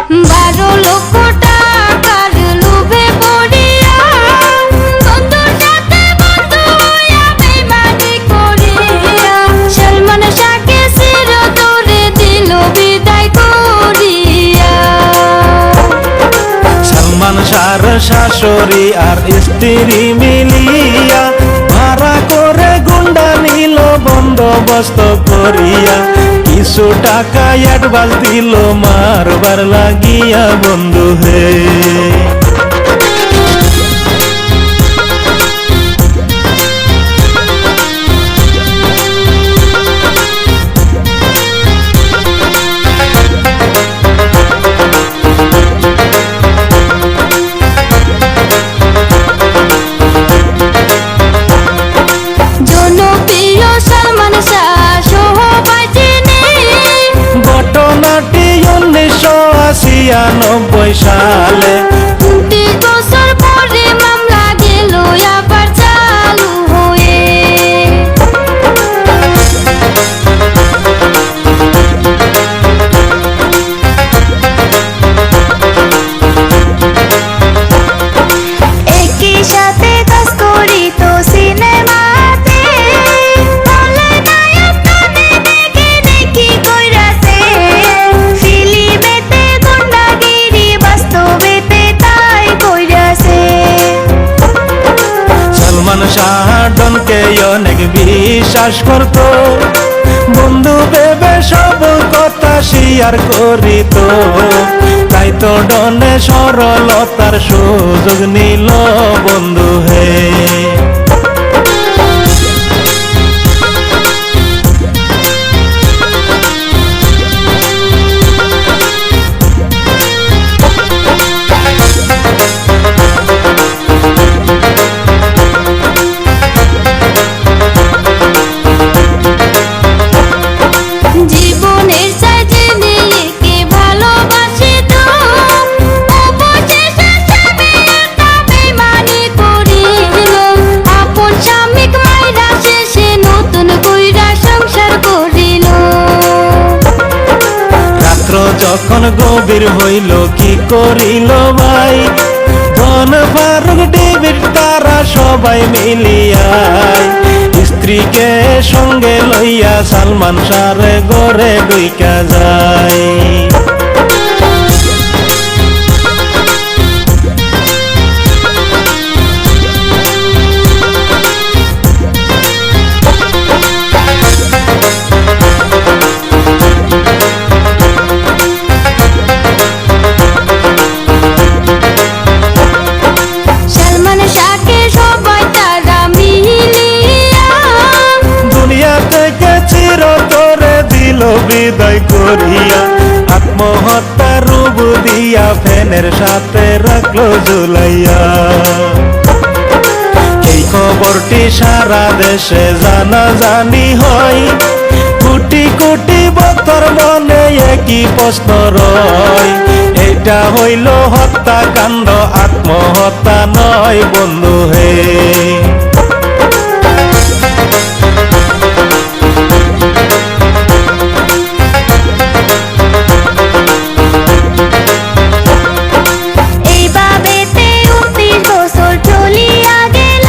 12 লক্ষ টাকার লোভে পড়িয়া বন্ধুর সাথে বন্ধু হইয়া বেইমানি করিয়া সালমান শাহকে চিরতরে দিল বিদায় করিয়া। সালমান শাহর শাশুড়ি আর স্ত্রী মিলিয়া ভাড়া করে গুন্ডা নিল বন্দোবস্ত করিয়া, কিছু টাকা অ্যাডভান্স দিল মারবার লাগিয়া বন্ধু হে। জনপ্রিয় সালমান শাহ সহবাজিনী ঘটনাটি 1996 সালে 29 বছর পরে মামলা গেল আবার চালু হয়ে। একই সাথে কাজ করি তো সিনেমাতে বলে নায়ক নামে দেখে দেখি কইরাছে ফিল্মেতে গুন্ডাগিরি বাস্তবেতে তাই কইরাছে। সালমান শাহ ডনকে অনেক বিশ্বাস করত, বন্ধু ভেবে সব কথা শেয়ার করিত, তাই তো ডনে সরলতার সুযোগ নিল বন্ধু হে। জীবনের চাই জিনিসকে ভালোবাসি তো অবশেষে স্বামী একটা বেইমানি করিল, আপন স্বামীক মাইরা শেষে নতুন কইরা সংসার করিল। রাত্র যখন গভীর হইল কি করিল ভাই, ধন ফারুক ডেভিড তারা সবাই মিলিয়ায় স্ত্রীকে সঙ্গে লইয়া সালমান শাহর ঘরে ঢুইকা যায়। সালমান শাহকে সবাই তারা মিলিয়া দুনিয়া থেকে চিরতরে দিল বিদায় করিয়া, আত্মহত্যার রূপ দিয়া ফ্যানের সাথে রাখলো ঝুলাইয়া। এই খবরটি সারা দেশে জানাজানি হয়, কোটি কোটি ভক্তর মনে একই প্রশ্ন রয়, এটা হইল হত্যাকাণ্ড আত্মহত্যা নয় বন্ধু হে। এইভাবেতে 29 বছর চলিয়া গেল,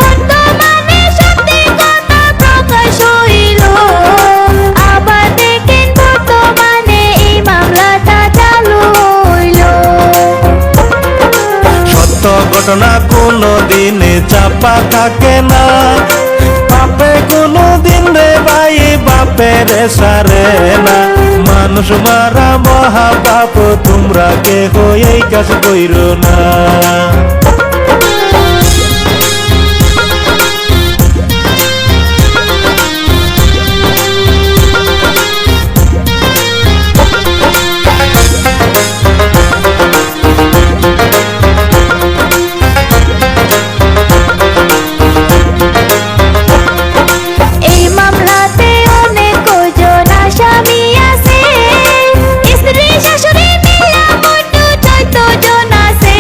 বর্তমানে সত্যি কথা প্রকাশ হইল, আবার দেখেন বর্তমানে এই মামলাটা চালু হইল। সত্য ঘটনা কোনো দিন চাপা থাকে না, বাপে কোনো দিন রে ভাই বাপের সারে না, মানুষ মারা মহাপাপ তোমরা কেহ এই কাজ কইরো না। এই মামলাতে অনেক জন আসামি আছে, স্ত্রী শাশুড়ি মিলা মোট 14 জন আছে।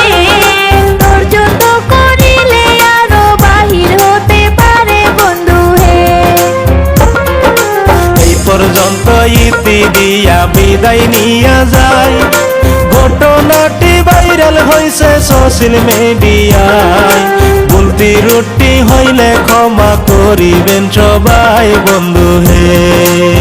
ঘটনাটি ভাইরাল হয়েছে সোশ্যাল মিডিয়ায় ভুলতি রুটি হইলে ক্ষমা করিবেন সবাই বন্ধু হে।